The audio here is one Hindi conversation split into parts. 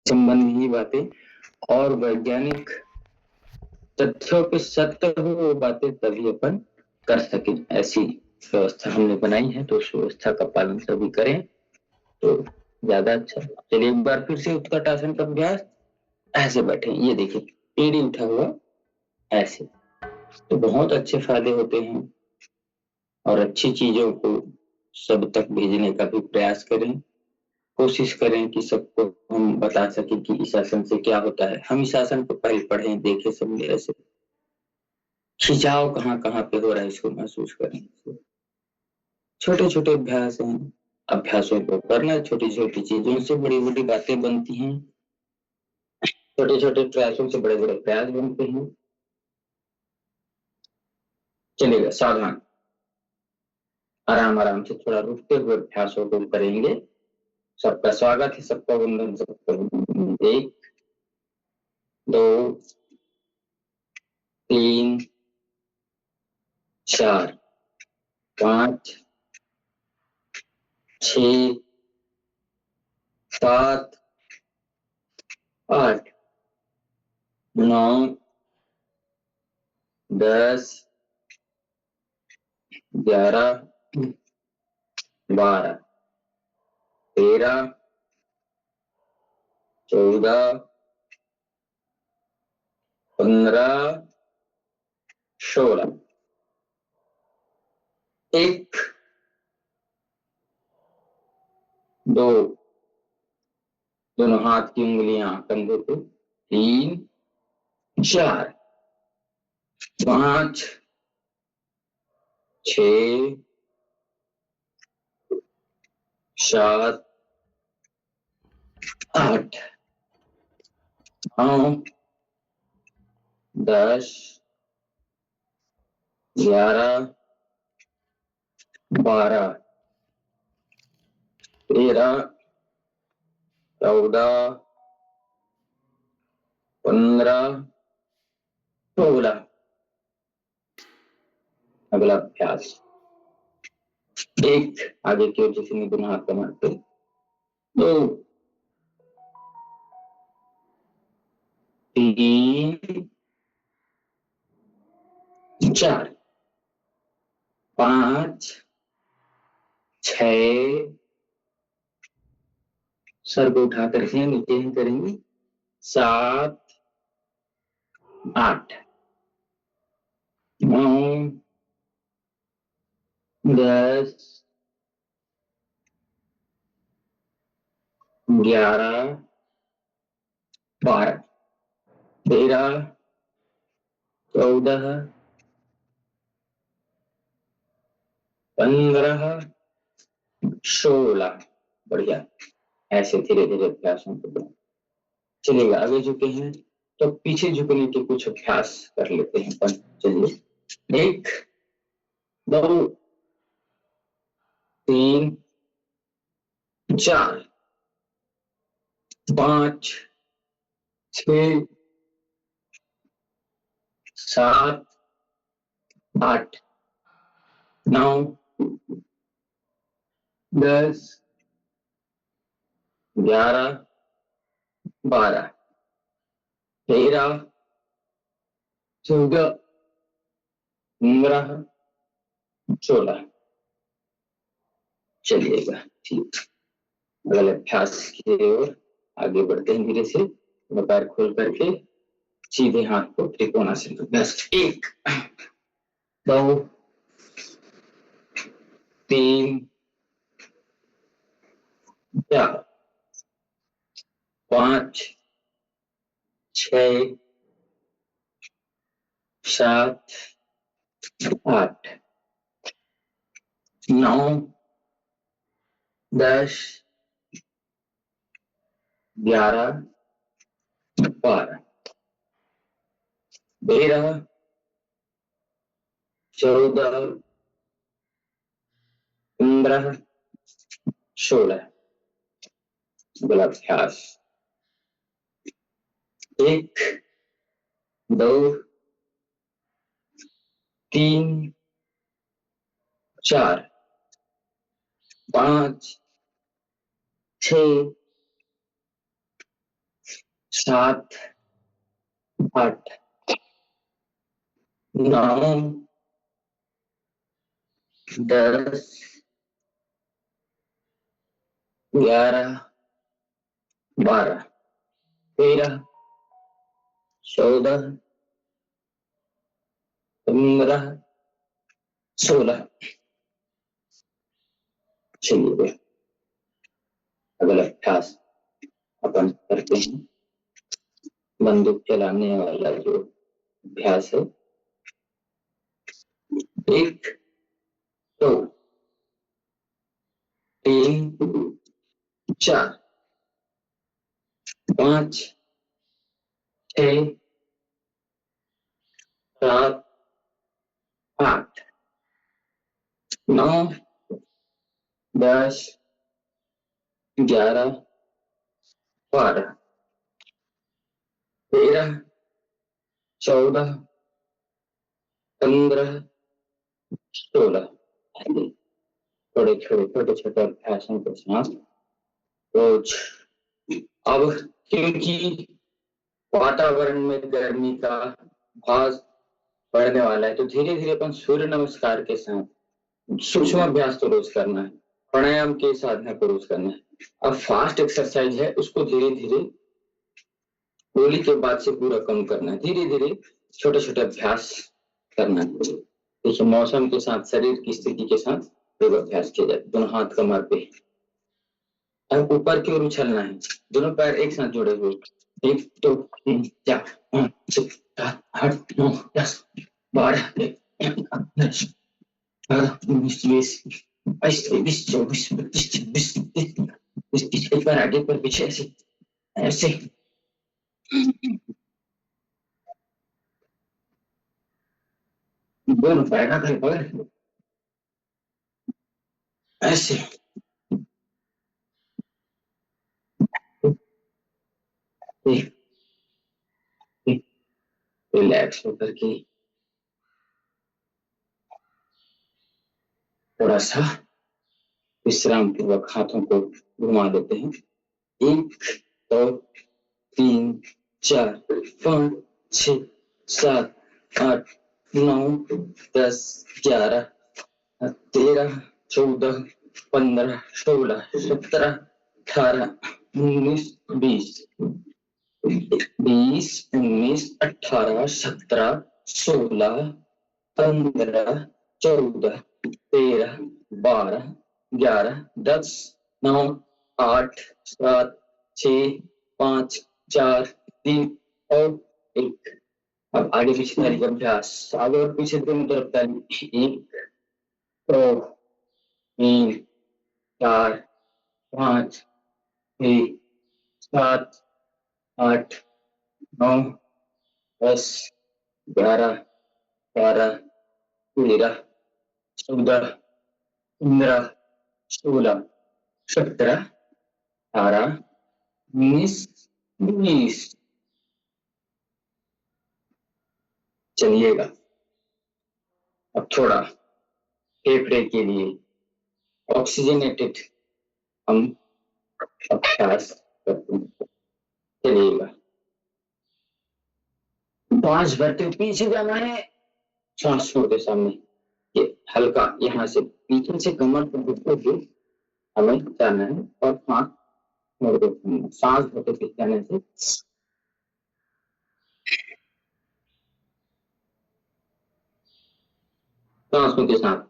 संबंधी बातें और वैज्ञानिक तथ्यों पे सत्य हो वो बातें तभी अपन कर सके, ऐसी व्यवस्था हमने बनाई है। तो उस व्यवस्था का पालन सभी करें तो ज्यादा अच्छा। चलिए एक बार फिर से उत्कट आसन का अभ्यास। ऐसे बैठे, ये देखिए एड़ी उठा हुआ ऐसे। तो बहुत अच्छे फायदे होते हैं और अच्छी चीजों को सब तक भेजने का भी प्रयास करें। कोशिश करें कि सबको हम बता सके कि इस आसन से क्या होता है। हम इस आसन को पहले पढ़े देखे समझे, ऐसे खिंचाव कहाँ कहाँ पे हो रहा है इसको महसूस करें। छोटे छोटे अभ्यास हैं, अभ्यासों को करना। छोटी छोटी चीजों से बड़ी बड़ी बातें बनती हैं, छोटे छोटे प्रयासों से बड़े बड़े प्रयास बनते हैं। चलेगा, सावधान, आराम आराम से थोड़ा रुकते हुए अभ्यासों को करेंगे। सबका स्वागत है, सबका वंदन, सबका वंदन। 1 2 3 4 5 6 7 8 9 10 11 12 13 14 15 16। एक, दो, दोनों हाथ की उंगलियां कंधे पे। 3 4 5 6 7 8 9 10 11 12 13 14 15 16। अगला अभ्यास। एक, आगे की ओर जिसने दोनों हाथ कमाते। 2 3 4 5 6, सर को उठा करके नीचे ही करेंगे। 7 8 9 10 11 12 13 14 15 16। बढ़िया, ऐसे धीरे धीरे अभ्यासों को करें। चलिएगा, आगे झुके हैं तो पीछे झुकने के कुछ अभ्यास कर लेते हैं अपन। चलिए, 1 2 3 4 5 6 7 8 9 10 11 12 13 14 15 16। चलिएगा, ठीक। अगले अभ्यास की ओर आगे बढ़ते हैं धीरे से। पैर खोल करके सीधे हाथ को त्रिकोणासन अभ्यास। 1 2 3 4 5 6 7 8 9 10 11 12 13 14 15 16। अगला अभ्यास। 1 2 3 4 5 6 7, 8, 9, 10, 11, 12, 13, 14, 15, 16। चलिए अगला अभ्यास अपन करते हैं। बंदूक चलाने वाला जो अभ्यास है। 1, 2, 3, 4, 5, 6, 7, 8, 9, 10, 11, 12, 13, 14, 15, 16। थोड़े छोटे छोटे अभ्यासों के साथ रोज। अब क्योंकि वातावरण में गर्मी का भाव बढ़ने वाला है तो धीरे धीरे अपन सूर्य नमस्कार के साथ सूक्ष्म अभ्यास तो रोज करना है, प्राणायाम की साधना को रोज करना है। अब फास्ट एक्सरसाइज है उसको धीरे धीरे होली के बाद से पूरा कम करना है, धीरे धीरे छोटे छोटे अभ्यास करना है। देखिए मौसम के साथ शरीर की स्थिति के साथ योग अभ्यास किया जाए। दोनों हाथ कमर पे, अब ऊपर की ओर उछलना है, दोनों पैर एक साथ जोड़े हुए। 1, 2, 3, 4, 5, 6, 7, 8, 9, 10, 12, 19, 20, 22, 23, 24, 25, 26, 27, एक बार आगे पर पीछे ऐसे ऐसे। दोनों पैर का पकड़ ऐसे। रिलैक्स होकर के थोड़ा सा विश्राम पूर्वक हाथों को घुमा देते हैं। 1, 2, 3, 4, 5, 6, 7, 8, 9, 10, 11, 13, 14, 15, 16, 17, 18, 19, 20, 19, 18, 17, 16, 15, 14, 13, 12, 11, 10, 9, 8, 7, 6, 5, 4, 3 और 1। अब आगे पीछे ताली का अभ्यास। आगे और पीछे दोनों तरफ ताली। 1, 2, 3, 4, 5, 6, 7, 8, 9, 10, 11, 12, 13, 14, 15, 16, 17, 18, 19, 20। चलिएगा अब थोड़ा फेफड़े के लिए ऑक्सीजनेटेड हम अभ्यास करते हैं। चलिएगा 5 भरते हुए पीछे जाना है, सांस छोड़ते सामने, ये हल्का यहाँ से पीछे से कमर को घुटते हुए हमें जाना है और सांस छोड़ते सांस भरते हुए जाने से सांसों के साथ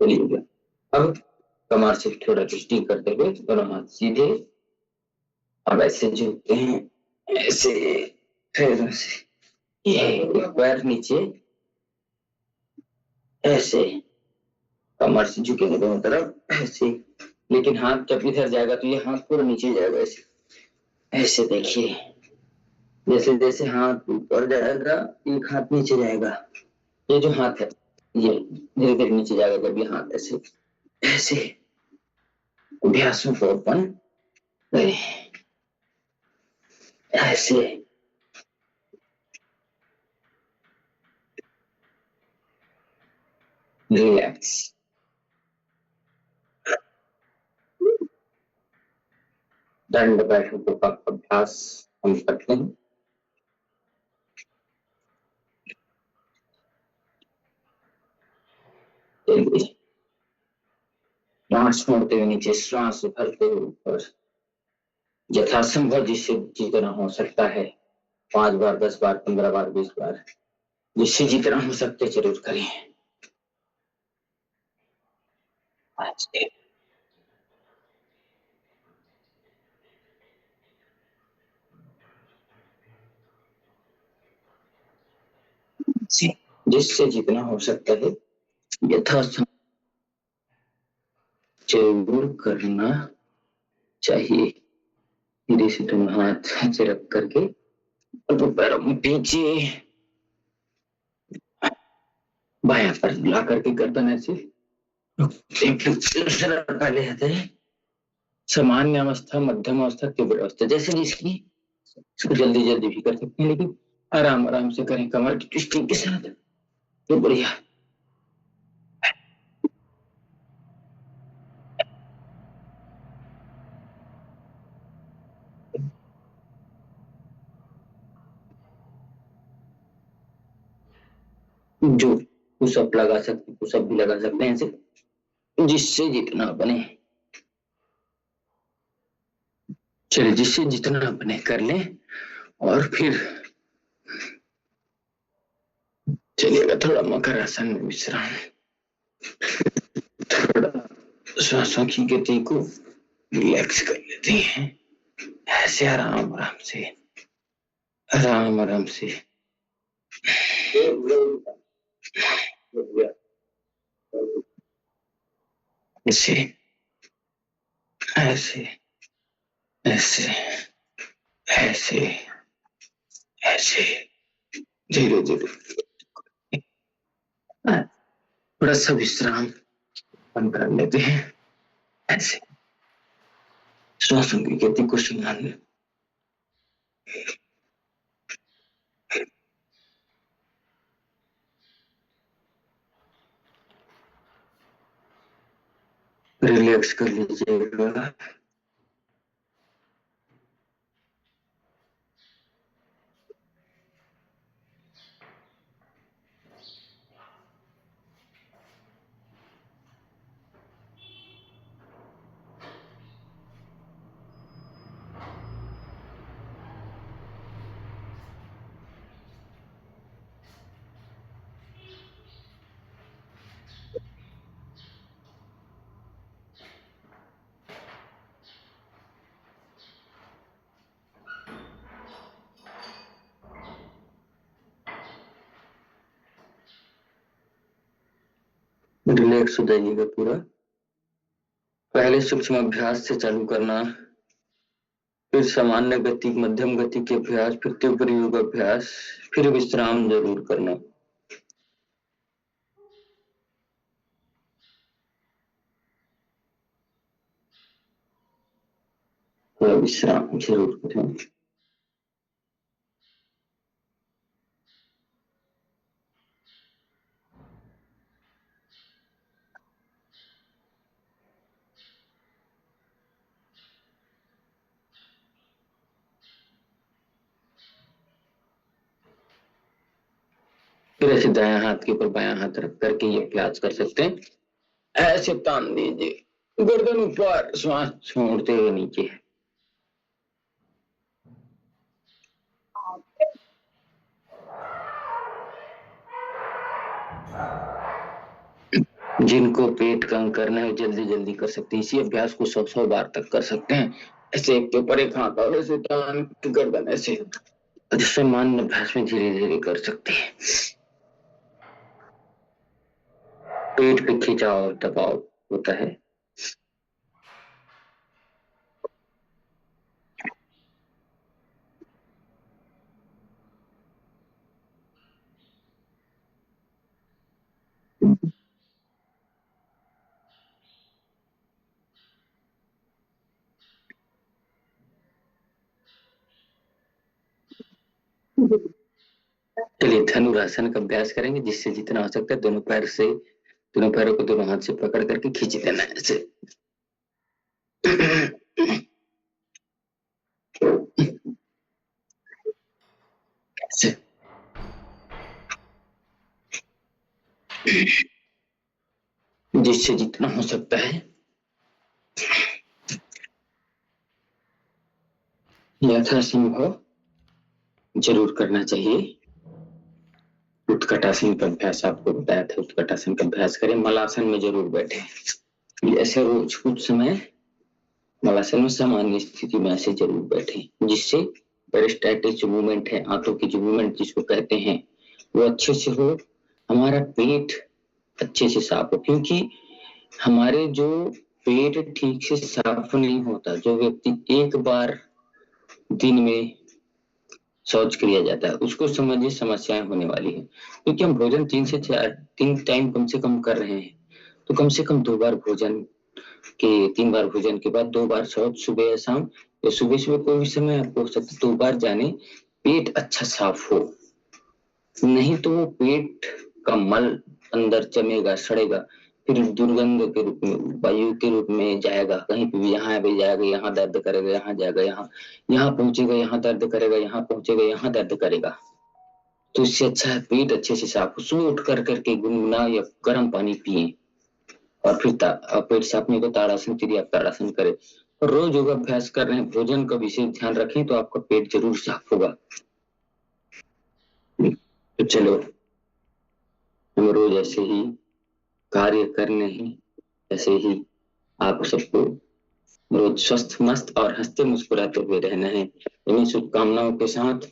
चलिएगा। अब कमर से थोड़ा दृष्टि करते हुए दोनों हाथ सीधे, अब ऐसे झुकते हैं, ऐसे पैरों से ये पैर नीचे ऐसे, कमर से झुकेंगे दोनों तरफ ऐसे लेकिन हाथ जब इधर जाएगा तो ये हाथ पूरा नीचे जाएगा, ऐसे ऐसे देखिए। जैसे जैसे हाथ ऊपर जाएगा एक हाथ नीचे जाएगा। ये जो हाथ है ये धीरे धीरे नीचे जाएगा जब ये हाथ ऐसे ऐसे अभ्यासों को अपन करें। ऐसे रिलैक्स। दंड बैठकों का अभ्यास हम करते हैं। श्वास छोड़ते हुए नीचे, श्वास भरते हुए ऊपर, यथासंभव जिससे जितना हो सकता है 5 बार, 10 बार, 15 बार, 20 बार, जिससे जितना हो सकते जरूर करें। जिससे जितना हो सकता है यथासंभव जरूर करना चाहिए। धीरे से तुम हाथ ऐसे रख करके और तो पैरों में पीछे बायां पर ला करके गर्दन ऐसे पहले आते हैं। सामान्य अवस्था, मध्यम अवस्था, तीव्र अवस्था, जैसे जिसकी इसको जल्दी जल्दी भी कर सकते हैं, लेकिन आराम आराम से करें, कमर की ट्विस्टिंग के साथ, तो बढ़िया। जो पुशअप लगा सकते, पुशअप भी लगा सकते हैं ऐसे, जिससे जितना बने। चलिए, जिससे जितना बने कर लें। और फिर चलिएगा थोड़ा मकर आसन में विश्राम, थोड़ा श्वासों की गति को रिलैक्स कर लेते हैं। ऐसे आराम आराम से, आराम आराम से। ऐसे ऐसे ऐसे ऐसे ऐसे धीरे धीरे थोड़ा सा विश्राम बंद कर लेते हैं। ऐसे श्वासों की गति को संभालने, रिलैक्स कर लीजिएगा। रिलैक्स हो जाइएगा पूरा। पहले सूक्ष्म अभ्यास से चालू करना, फिर सामान्य गति, मध्यम गति के अभ्यास, फिर तीव्र योग अभ्यास, फिर विश्राम जरूर करना। थोड़ा विश्राम जरूर करें। फिर ऐसे दायां हाथ के ऊपर बायां हाथ रख करके ये अभ्यास कर सकते हैं। ऐसे तान दीजिए, गर्दन ऊपर, श्वास छोड़ते हुए नीचे। जिनको पेट कम करना है जल्दी जल्दी कर सकते हैं, इसी अभ्यास को 100 100 बार तक कर सकते हैं। ऐसे एक के ऊपर एक हाथ और ऐसे तान के गर्दन ऐसे, सामान्य अभ्यास में धीरे धीरे कर सकते हैं। पेट पे खिंचाव दबाव होता है, चलिए धनुरासन का अभ्यास करेंगे, जिससे जितना हो सकता है दोनों पैरों को दोनों हाथ से पकड़ करके खींच देना है ऐसे। ऐसे जिससे जितना हो सकता है यथासंभव जरूर करना चाहिए। उत्कटासन का अभ्यास आपको बताया था, उत्कटासन का अभ्यास करें। मलासन में जरूर बैठे, ऐसे रोज कुछ समय मलासन में सामान्य स्थिति में ऐसे जरूर बैठे, जिससे पेरिस्टाइटिस जो मूवमेंट है, आंतों की जो मूवमेंट जिसको कहते हैं, वो अच्छे से हो, हमारा पेट अच्छे से साफ हो। क्योंकि हमारे जो पेट ठीक से साफ नहीं होता, जो व्यक्ति एक बार दिन में शौच किया जाता है, उसको समझिए समस्याएं होने वाली है। क्योंकि हम भोजन 3 टाइम कम से कम कर रहे हैं, तो कम से कम 2 बार भोजन के 3 बार भोजन के बाद 2 बार शौच, सुबह या शाम, या सुबह सुबह कोई भी समय आपको हो सकता है 2 बार जाने, पेट अच्छा साफ हो। नहीं तो वो पेट का मल अंदर जमेगा, सड़ेगा, फिर दुर्गंध के रूप में, वायु के रूप में जाएगा, कहीं पे भी, यहाँ भी जाएगा, यहाँ दर्द करेगा, यहाँ जाएगा, यहाँ पहुंचेगा, यहाँ दर्द करेगा, यहाँ पहुंचेगा, यहाँ दर्द करेगा। तो इससे अच्छा है पेट अच्छे से साफ हो। सुबह उठ कर करके गुनगुना या गर्म पानी पिए, और फिर पेट साफ नहीं तो ताड़ासन, आप ताड़ासन करें। और रोज योगा अभ्यास कर रहे हैं, भोजन का विशेष ध्यान रखें, तो आपका पेट जरूर साफ होगा। तो चलो हम रोज ऐसे ही कार्य करने हैं, ऐसे ही आप सबको रोज स्वस्थ, मस्त और हंसते मुस्कुराते हुए रहना है। इन्हीं शुभकामनाओं के साथ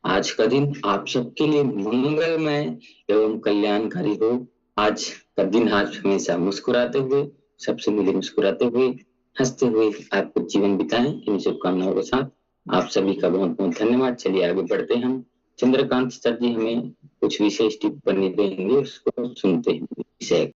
आज का दिन आप सबके लिए मंगलमय एवं कल्याणकारी हो। आज का दिन आज हमेशा मुस्कुराते हुए, सबसे मिले मुस्कुराते हुए, हंसते हुए आपको जीवन बिताएं। इन शुभकामनाओं के साथ आप सभी का बहुत बहुत धन्यवाद। चलिए आगे बढ़ते हैं। हम चंद्रकांत सर जी हमें कुछ विशेष टिप्पणी देंगे, उसको सुनते हैं। विषय